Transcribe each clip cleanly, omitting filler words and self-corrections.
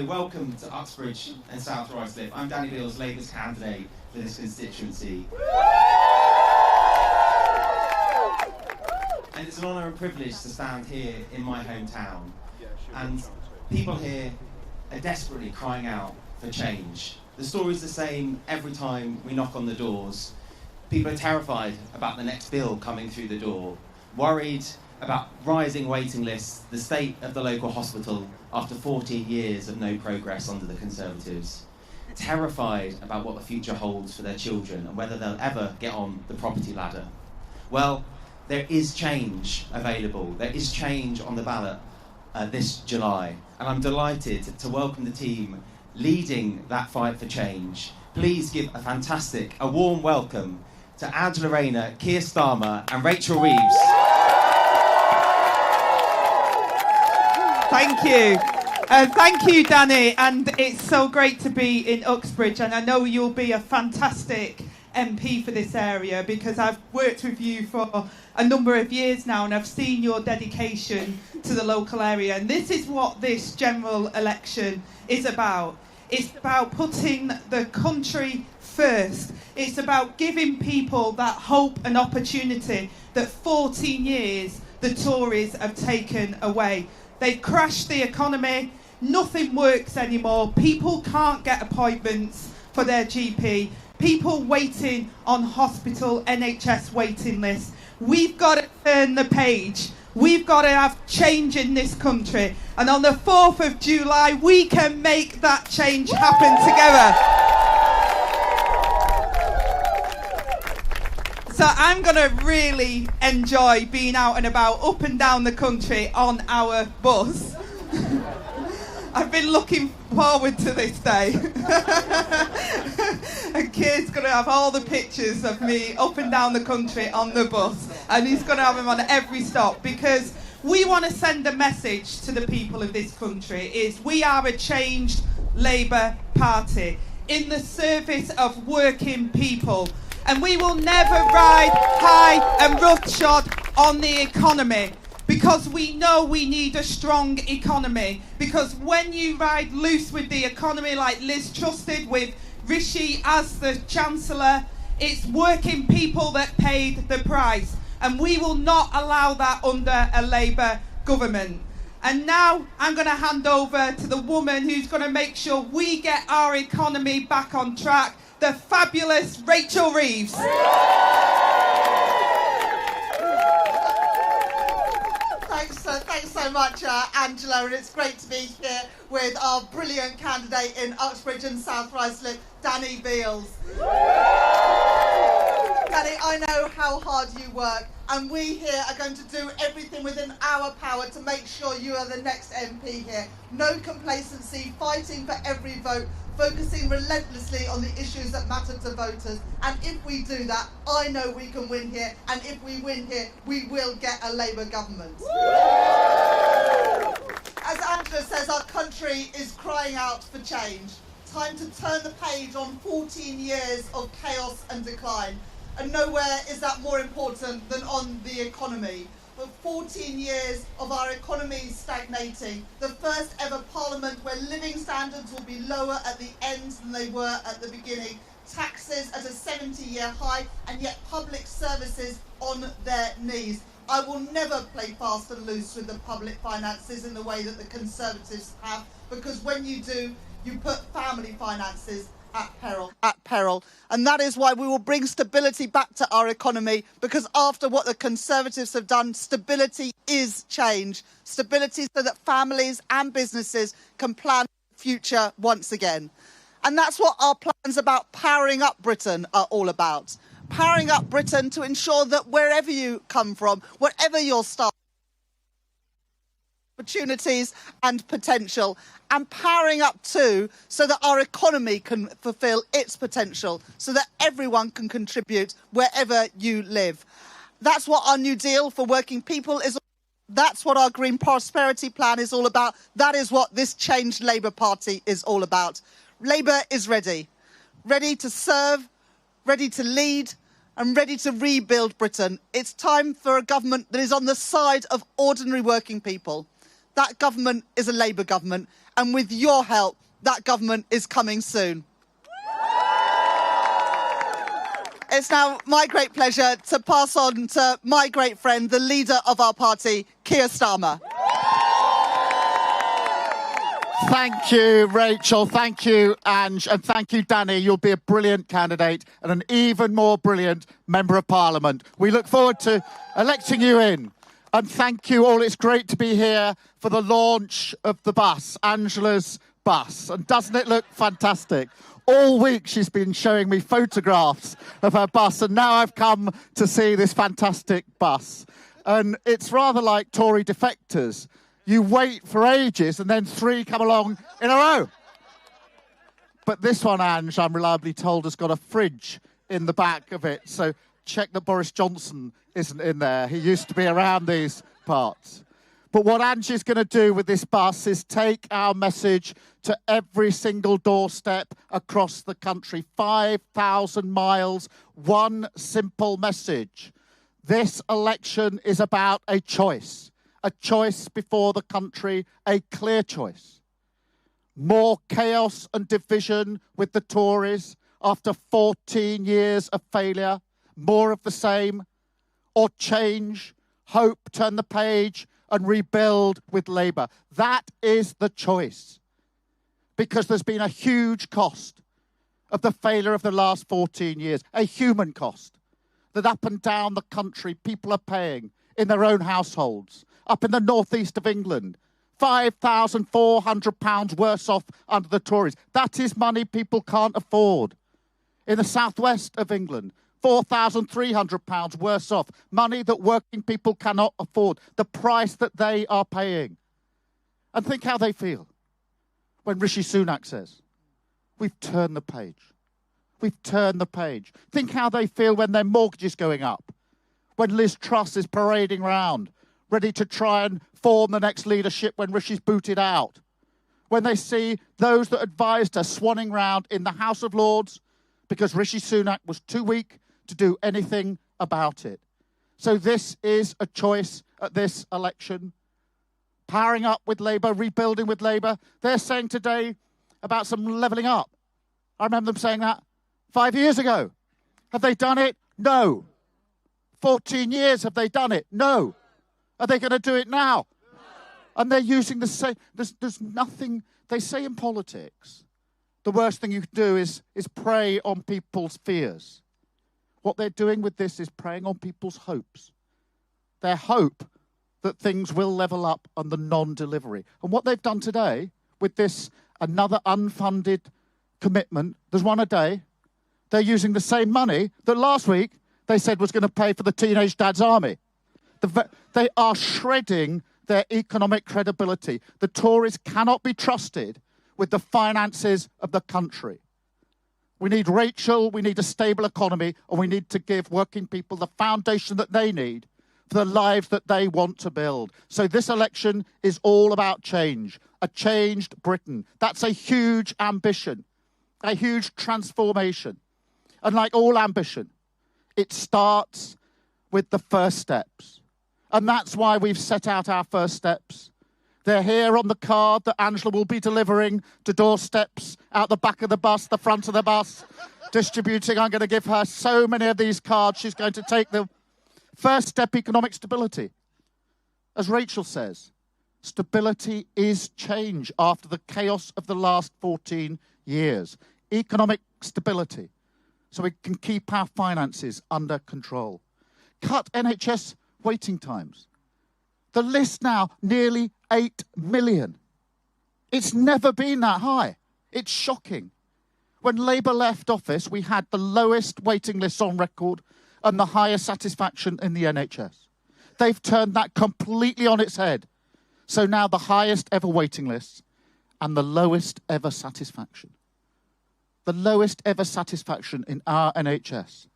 Hello, welcome to Uxbridge and South Ruislip. I'm Danny Beales, Labour's candidate for this constituency. And it's an honour and privilege to stand here in my hometown. And people here are desperately crying out for change. The story's the same every time we knock on the doors. People are terrified about the next bill coming through the door, worried about rising waiting lists, the state of the local hospital after 14 years of no progress under the Conservatives, terrified about what the future holds for their children and whether they'll ever get on the property ladder. Well, there is change available. There is change on the ballot this July, and I'm delighted to welcome the team leading that fight for change. Please give a warm welcome to Angela Rayner, Keir Starmer and Rachel Reeves. Thank you. Thank you, Danny. And it's so great to be in Uxbridge. And I know you'll be a fantastic MP for this area because I've worked with you for a number of years now and I've seen your dedication to the local area. And this is what this general election is about. It's about putting the country first. It's about giving people that hope and opportunity that 14 years the Tories have taken away. They've crashed the economy, nothing works anymore, people can't get appointments for their GP, people waiting on hospital NHS waiting lists. We've got to turn the page. We've got to have change in this country. And on the 4th of July, we can make that change happen together. So I'm going to really enjoy being out and about, up and down the country on our bus. I've been looking forward to this day. And Keir's going to have all the pictures of me up and down the country on the bus. And he's going to have them on every stop because we want to send a message to the people of this country is we are a changed Labour Party in the service of working people. And we will never ride high and roughshod on the economy because we know we need a strong economy. Because when you ride loose with the economy like Liz Truss did with Rishi as the Chancellor, it's working people that paid the price. And we will not allow that under a Labour government. And now I'm going to hand over to the woman who's going to make sure we get our economy back on track, the fabulous Rachel Reeves. Thanks so much, Angela, and it's great to be here with our brilliant candidate in Uxbridge and South Ruislip, Danny Beales. Danny, I know how hard you work, and we here are going to do everything within our power to make sure you are the next MP here. No complacency, fighting for every vote, focusing relentlessly on the issues that matter to voters. And if we do that, I know we can win here. And if we win here, we will get a Labour government. As Angela says, our country is crying out for change. Time to turn the page on 14 years of chaos and decline. And nowhere is that more important than on the economy. For 14 years of our economy stagnating, the first ever parliament where living standards will be lower at the end than they were at the beginning, taxes at a 70-year high, and yet public services on their knees. I will never play fast and loose with the public finances in the way that the Conservatives have, because when you do, you put family finances at peril. And that is why we will bring stability back to our economy, because after what the Conservatives have done, stability is change. Stability so that families and businesses can plan the future once again. And that's what our plans about powering up Britain are all about. Powering up Britain to ensure that wherever you come from, whatever your start, opportunities and potential, and powering up too so that our economy can fulfil its potential, so that everyone can contribute wherever you live. That's what our New Deal for working people is. That's what our Green Prosperity Plan is all about. That is what this changed Labour Party is all about. Labour is ready to serve, ready to lead, and ready to rebuild Britain. It's time for a government that is on the side of ordinary working people. That government is a Labour government, And with your help, that government is coming soon. It's now my great pleasure to pass on to my great friend, the leader of our party, Keir Starmer. Thank you, Rachel. Thank you, Ange. And thank you, Danny. You'll be a brilliant candidate and an even more brilliant Member of Parliament. We look forward to electing you in. And thank you all. It's great to be here for the launch of the bus, Angela's bus. And doesn't it look fantastic? All week she's been showing me photographs of her bus, and now I've come to see this fantastic bus. And it's rather like Tory defectors. You wait for ages and then 3 come along in a row. But this one, Ange, I'm reliably told, has got a fridge in the back of it. So check that Boris Johnson isn't in there. He used to be around these parts. But what Ange is going to do with this bus is take our message to every single doorstep across the country. 5,000 miles, one simple message. This election is about a choice before the country, a clear choice. More chaos and division with the Tories after 14 years of failure, more of the same, or change, hope, turn the page, and rebuild with Labour. That is the choice. Because there's been a huge cost of the failure of the last 14 years, a human cost that up and down the country people are paying in their own households. Up in the northeast of England, £5,400 worse off under the Tories. That is money people can't afford. In the southwest of England, £4,300 worse off. Money that working people cannot afford. The price that they are paying. And think how they feel when Rishi Sunak says, we've turned the page. We've turned the page. Think how they feel when their mortgage is going up. When Liz Truss is parading round, ready to try and form the next leadership when Rishi's booted out. When they see those that advised her swanning round in the House of Lords because Rishi Sunak was too weak to do anything about it. So this is a choice at this election. Powering up with Labour, rebuilding with Labour. They're saying today about some levelling up. I remember them saying that 5 years ago. Have they done it? No. 14 years, have they done it? No. Are they going to do it now? No. And they're using the same... There's nothing... They say in politics, the worst thing you can do is prey on people's fears. What they're doing with this is preying on people's hopes. Their hope that things will level up on the non-delivery. And what they've done today with this, another unfunded commitment, there's one a day, they're using the same money that last week they said was going to pay for the teenage dad's army. They are shredding their economic credibility. The Tories cannot be trusted with the finances of the country. We need Rachel, we need a stable economy, and we need to give working people the foundation that they need for the lives that they want to build. So this election is all about change, a changed Britain. That's a huge ambition, a huge transformation. And like all ambition, it starts with the first steps. And that's why we've set out our first steps. They're here on the card that Angela will be delivering to doorsteps, out the back of the bus, the front of the bus, distributing. I'm going to give her so many of these cards. She's going to take them. First step, economic stability. As Rachel says, stability is change after the chaos of the last 14 years. Economic stability, so we can keep our finances under control. Cut NHS waiting times. The list now, nearly 8 million. It's never been that high. It's shocking. When Labour left office, we had the lowest waiting lists on record and the highest satisfaction in the NHS. They've turned that completely on its head. So now the highest ever waiting lists and the lowest ever satisfaction. The lowest ever satisfaction in our NHS.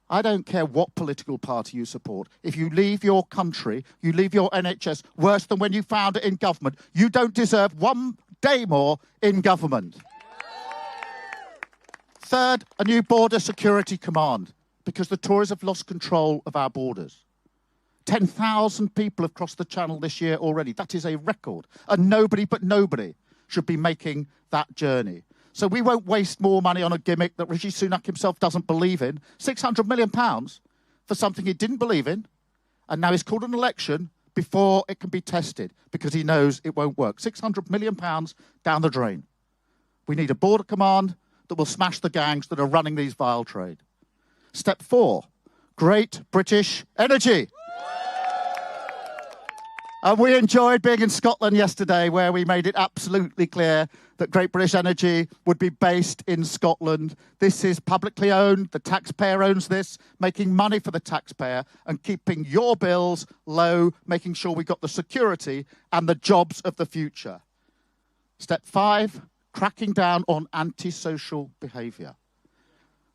I don't care what political party you support. If you leave your country, you leave your NHS worse than when you found it in government, you don't deserve one day more in government. Third, a new border security command, because the Tories have lost control of our borders. 10,000 people have crossed the Channel this year already. That is a record. And nobody should be making that journey. So we won't waste more money on a gimmick that Rishi Sunak himself doesn't believe in. £600 million for something he didn't believe in, and now he's called an election before it can be tested because he knows it won't work. £600 million down the drain. We need a border command that will smash the gangs that are running these vile trade. Step 4, Great British Energy. And we enjoyed being in Scotland yesterday, where we made it absolutely clear that Great British Energy would be based in Scotland. This is publicly owned. The taxpayer owns this, making money for the taxpayer and keeping your bills low, making sure we got the security and the jobs of the future. Step 5, cracking down on antisocial behaviour.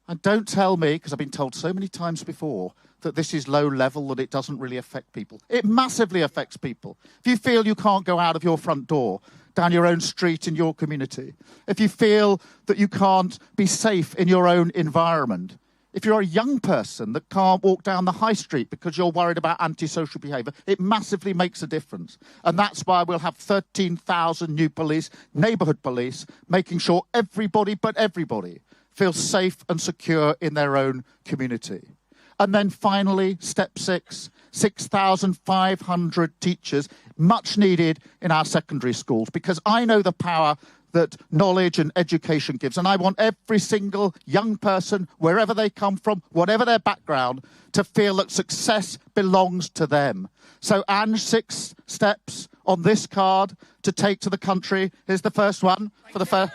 And don't tell me, because I've been told so many times before, that this is low level, that it doesn't really affect people. It massively affects people. If you feel you can't go out of your front door, down your own street in your community, if you feel that you can't be safe in your own environment, if you're a young person that can't walk down the high street because you're worried about antisocial behaviour, it massively makes a difference. And that's why we'll have 13,000 new police, neighbourhood police, making sure everybody but everybody feels safe and secure in their own community. And then finally, step 6, 6,500 teachers, much needed in our secondary schools, because I know the power that knowledge and education gives. And I want every single young person, wherever they come from, whatever their background, to feel that success belongs to them. So, Ange, 6 steps on this card to take to the country. Here's the first one for the first...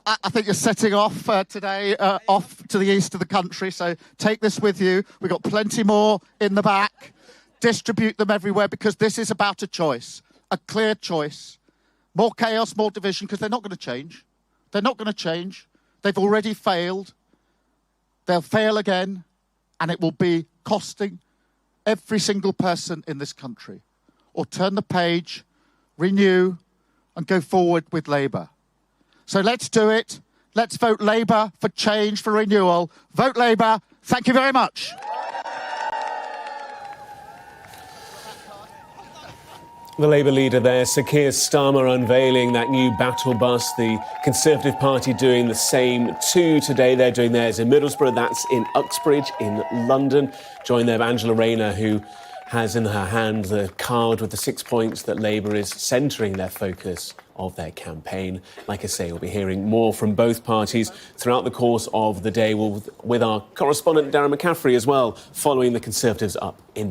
I think you're setting off today, off to the east of the country, so take this with you. We've got plenty more in the back. Distribute them everywhere, because this is about a choice, a clear choice. More chaos, more division, because they're not going to change. They're not going to change. They've already failed. They'll fail again, and it will be costing every single person in this country. Or turn the page, renew, and go forward with Labour. So let's do it. Let's vote Labour for change, for renewal. Vote Labour. Thank you very much. The Labour leader there, Sir Keir Starmer, unveiling that new battle bus. The Conservative Party doing the same too today. They're doing theirs in Middlesbrough. That's in Uxbridge in London. Joined there Angela Rayner, who has in her hand the card with the 6 points that Labour is centring their focus of their campaign. Like I say, we'll be hearing more from both parties throughout the course of the day, with our correspondent Darren McCaffrey as well, following the Conservatives up in Middlesbrough.